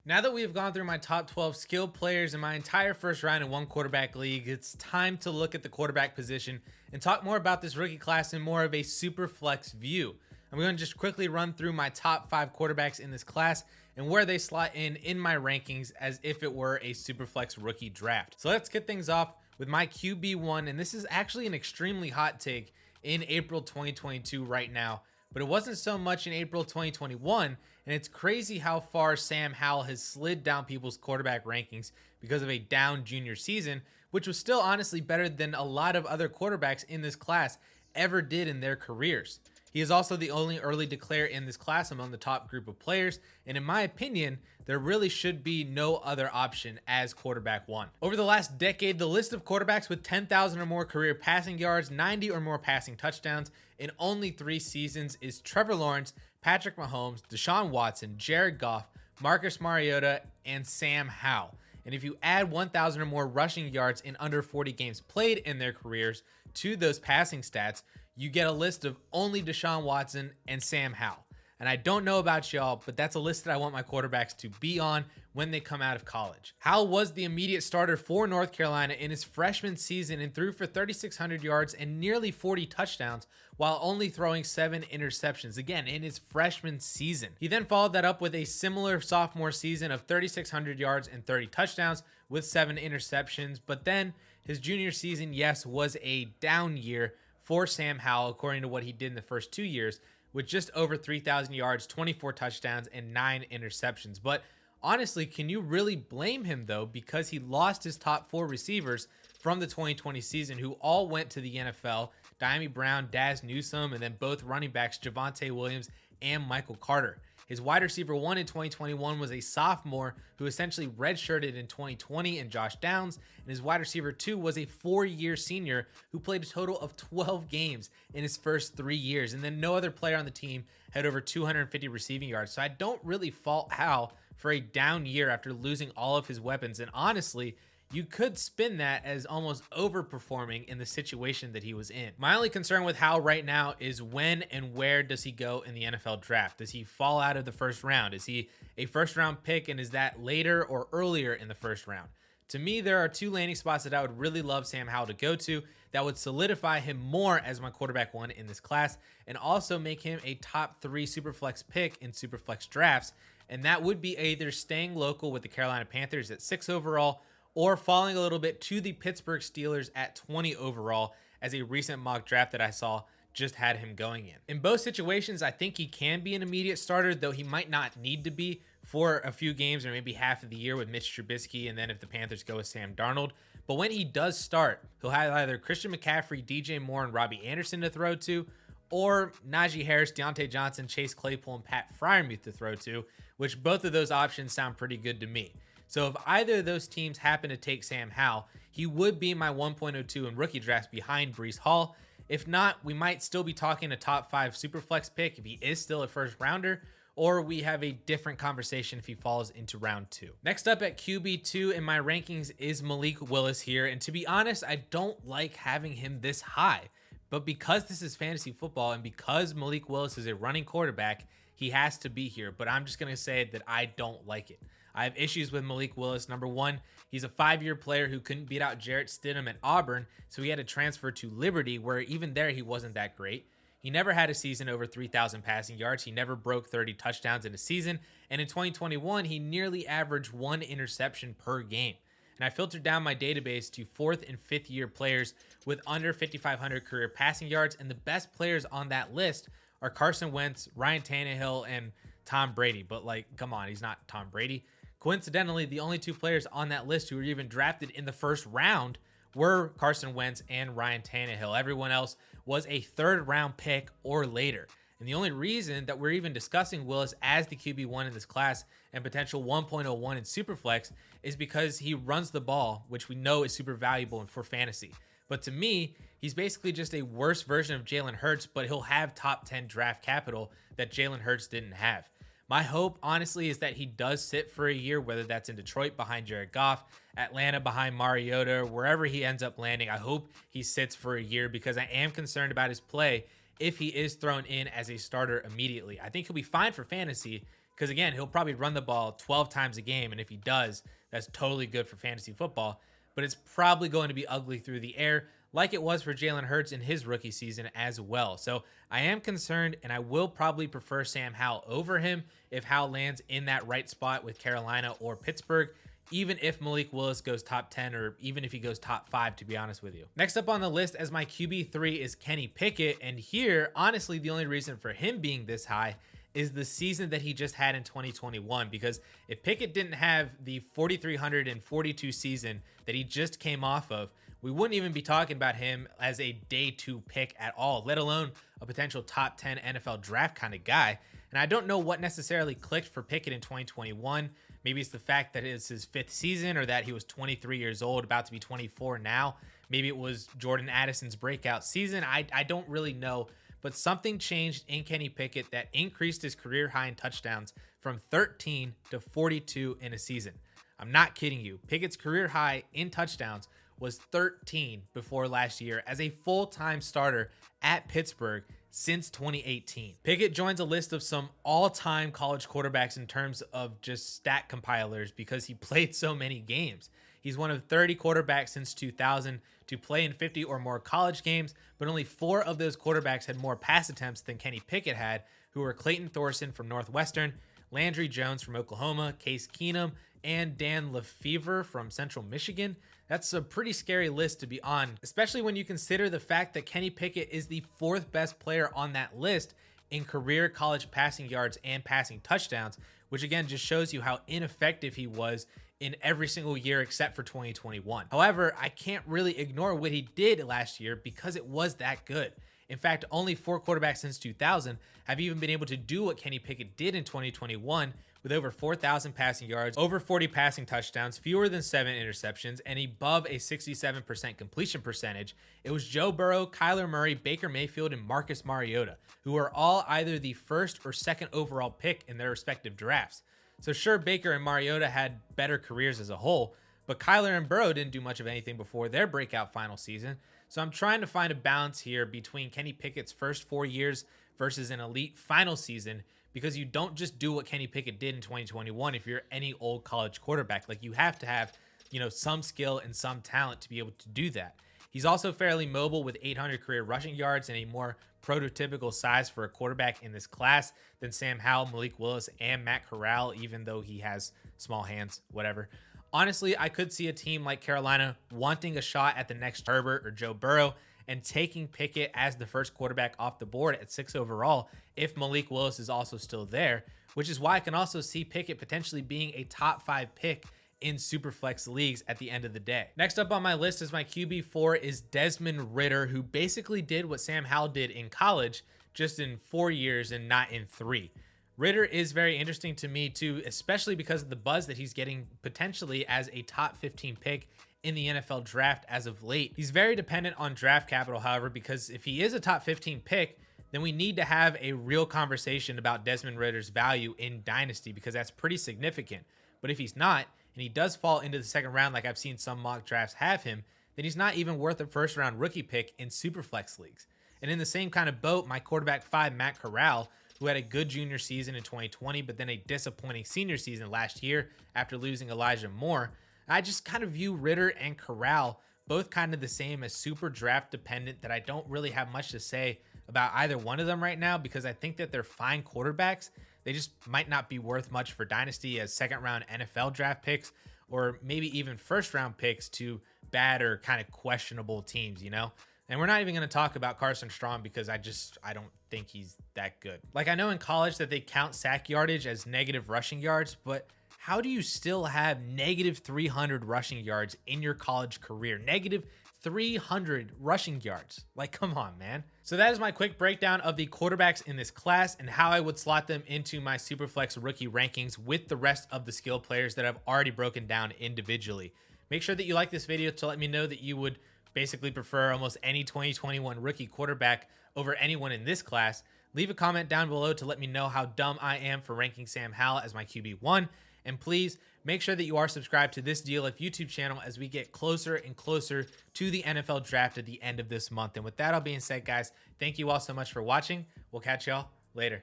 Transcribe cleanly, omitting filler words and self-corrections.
Now that we have gone through my top 12 skilled players in my entire first round in one quarterback league, it's time to look at the quarterback position and talk more about this rookie class in more of a super flex view. I'm going to just quickly run through my top 5 quarterbacks in this class and where they slot in my rankings as if it were a super flex rookie draft. So let's get things off with my QB1, and this is actually an extremely hot take in April 2022 right now, but it wasn't so much in April 2021, and it's crazy how far Sam Howell has slid down people's quarterback rankings because of a down junior season, which was still honestly better than a lot of other quarterbacks in this class ever did in their careers. He is also the only early declare in this class among the top group of players, and in my opinion, there really should be no other option as quarterback one. Over the last decade, the list of quarterbacks with 10,000 or more career passing yards, 90 or more passing touchdowns in only 3 seasons is Trevor Lawrence, Patrick Mahomes, Deshaun Watson, Jared Goff, Marcus Mariota, and Sam Howell. And if you add 1,000 or more rushing yards in under 40 games played in their careers to those passing stats, you get a list of only Deshaun Watson and Sam Howell. And I don't know about y'all, but that's a list that I want my quarterbacks to be on when they come out of college. Howell was the immediate starter for North Carolina in his freshman season and threw for 3,600 yards and nearly 40 touchdowns while only throwing 7 interceptions, again, in his freshman season. He then followed that up with a similar sophomore season of 3,600 yards and 30 touchdowns with 7 interceptions, but then his junior season, yes, was a down year for Sam Howell, according to what he did in the first 2 years, with just over 3,000 yards, 24 touchdowns, and 9 interceptions. But honestly, can you really blame him, though, because he lost his top 4 receivers from the 2020 season, who all went to the NFL, Dyami Brown, Daz Newsome, and then both running backs, Javonte Williams and Michael Carter. His wide receiver 1 in 2021 was a sophomore who essentially redshirted in 2020 in Josh Downs, and his wide receiver 2 was a 4-year senior who played a total of 12 games in his first 3 years, and then no other player on the team had over 250 receiving yards. So I don't really fault Howell for a down year after losing all of his weapons, and honestly, you could spin that as almost overperforming in the situation that he was in. My only concern with Howell right now is when and where does he go in the NFL draft? Does he fall out of the first round? Is he a first round pick, and is that later or earlier in the first round? To me, there are 2 landing spots that I would really love Sam Howell to go to that would solidify him more as my quarterback 1 in this class and also make him a top 3 superflex pick in superflex drafts. And that would be either staying local with the Carolina Panthers at 6 overall or falling a little bit to the Pittsburgh Steelers at 20 overall, as a recent mock draft that I saw just had him going in. In both situations, I think he can be an immediate starter, though he might not need to be for a few games or maybe half of the year with Mitch Trubisky, and then if the Panthers go with Sam Darnold. But when he does start, he'll have either Christian McCaffrey, DJ Moore, and Robbie Anderson to throw to, or Najee Harris, Deontay Johnson, Chase Claypool, and Pat Freiermuth to throw to, which both of those options sound pretty good to me. So if either of those teams happen to take Sam Howell, he would be my 1.02 in rookie drafts behind Breece Hall. If not, we might still be talking a top 5 superflex pick if he is still a first rounder, or we have a different conversation if he falls into round 2. Next up at QB2 in my rankings is Malik Willis here, and to be honest, I don't like having him this high. But because this is fantasy football and because Malik Willis is a running quarterback, he has to be here. But I'm just going to say that I don't like it. I have issues with Malik Willis. Number 1, he's a 5-year player who couldn't beat out Jarrett Stidham at Auburn, so he had to transfer to Liberty, where even there he wasn't that great. He never had a season over 3,000 passing yards. He never broke 30 touchdowns in a season. And in 2021, he nearly averaged 1 interception per game. And I filtered down my database to 4th and 5th year players with under 5,500 career passing yards, and the best players on that list are Carson Wentz, Ryan Tannehill, and Tom Brady. But come on, he's not Tom Brady. Coincidentally, the only 2 players on that list who were even drafted in the first round were Carson Wentz and Ryan Tannehill. Everyone else was a 3rd round pick or later. And the only reason that we're even discussing Willis as the QB1 in this class and potential 1.01 in Superflex is because he runs the ball, which we know is super valuable for fantasy. But to me, he's basically just a worse version of Jalen Hurts, but he'll have top 10 draft capital that Jalen Hurts didn't have. My hope, honestly, is that he does sit for a year, whether that's in Detroit behind Jared Goff, Atlanta behind Mariota, wherever he ends up landing. I hope he sits for a year because I am concerned about his play if he is thrown in as a starter immediately. I think he'll be fine for fantasy Because again, he'll probably run the ball 12 times a game. And if he does, that's totally good for fantasy football. But it's probably going to be ugly through the air, like it was for Jalen Hurts in his rookie season as well. So I am concerned, and I will probably prefer Sam Howell over him if Howell lands in that right spot with Carolina or Pittsburgh, even if Malik Willis goes top 10 or even if he goes top 5, to be honest with you. Next up on the list as my QB3 is Kenny Pickett. And here, honestly, the only reason for him being this high is the season that he just had in 2021. Because if Pickett didn't have the 4,342 season that he just came off of, we wouldn't even be talking about him as a day 2 pick at all, let alone a potential top 10 NFL draft kind of guy. And I don't know what necessarily clicked for Pickett in 2021. Maybe it's the fact that it's his 5th season, or that he was 23 years old, about to be 24 now. Maybe it was Jordan Addison's breakout season. I don't really know, but something changed in Kenny Pickett that increased his career high in touchdowns from 13 to 42 in a season. I'm not kidding you. Pickett's career high in touchdowns was 13 before last year as a full-time starter at Pittsburgh since 2018. Pickett joins a list of some all-time college quarterbacks in terms of just stat compilers because he played so many games. He's one of 30 quarterbacks since 2000 to play in 50 or more college games, but only 4 of those quarterbacks had more pass attempts than Kenny Pickett had, who were Clayton Thorson from Northwestern, Landry Jones from Oklahoma, Case Keenum, and Dan Lefevre from Central Michigan. That's a pretty scary list to be on, especially when you consider the fact that Kenny Pickett is the 4th best player on that list in career college passing yards and passing touchdowns, which again just shows you how ineffective he was in every single year except for 2021. However, I can't really ignore what he did last year because it was that good. In fact, only 4 quarterbacks since 2000 have even been able to do what Kenny Pickett did in 2021, with over 4,000 passing yards, over 40 passing touchdowns, fewer than 7 interceptions, and above a 67% completion percentage. It was Joe Burrow, Kyler Murray, Baker Mayfield, and Marcus Mariota, who are all either the 1st or 2nd overall pick in their respective drafts. So sure, Baker and Mariota had better careers as a whole, but Kyler and Burrow didn't do much of anything before their breakout final season. So I'm trying to find a balance here between Kenny Pickett's first 4 years versus an elite final season, because you don't just do what Kenny Pickett did in 2021 if you're any old college quarterback. Like, you have to have, some skill and some talent to be able to do that. He's also fairly mobile with 800 career rushing yards and a more prototypical size for a quarterback in this class than Sam Howell, Malik Willis, and Matt Corral, even though he has small hands, whatever. Honestly, I could see a team like Carolina wanting a shot at the next Herbert or Joe Burrow and taking Pickett as the first quarterback off the board at 6 overall if Malik Willis is also still there, which is why I can also see Pickett potentially being a top 5 pick in Superflex leagues at the end of the day. Next up on my list is my QB4 is Desmond Ridder, who basically did what Sam Howell did in college, just in 4 years and not in 3. Ridder is very interesting to me too, especially because of the buzz that he's getting potentially as a top 15 pick in the NFL draft as of late. He's very dependent on draft capital, however, because if he is a top 15 pick, then we need to have a real conversation about Desmond Ridder's value in Dynasty, because that's pretty significant. But if he's not, and he does fall into the 2nd round like I've seen some mock drafts have him, then he's not even worth a 1st round rookie pick in Superflex leagues. And in the same kind of boat, my quarterback 5, Matt Corral, who had a good junior season in 2020, but then a disappointing senior season last year after losing Elijah Moore. I just kind of view Ridder and Corral both kind of the same as super draft dependent, that I don't really have much to say about either one of them right now, because I think that they're fine quarterbacks. They just might not be worth much for Dynasty as 2nd round NFL draft picks, or maybe even 1st round picks to bad or kind of questionable teams, And we're not even going to talk about Carson Strong because I don't think he's that good. Like, I know in college that they count sack yardage as negative rushing yards, but how do you still have negative 300 rushing yards in your college career? Negative 300 rushing yards. Like, come on, man. So that is my quick breakdown of the quarterbacks in this class and how I would slot them into my Superflex rookie rankings with the rest of the skill players that I've already broken down individually. Make sure that you like this video to let me know that you would basically prefer almost any 2021 rookie quarterback over anyone in this class. Leave a comment down below to let me know how dumb I am for ranking Sam Howell as my QB1. And please make sure that you are subscribed to this DLF YouTube channel as we get closer and closer to the NFL draft at the end of this month. And with that all being said, guys, thank you all so much for watching. We'll catch y'all later.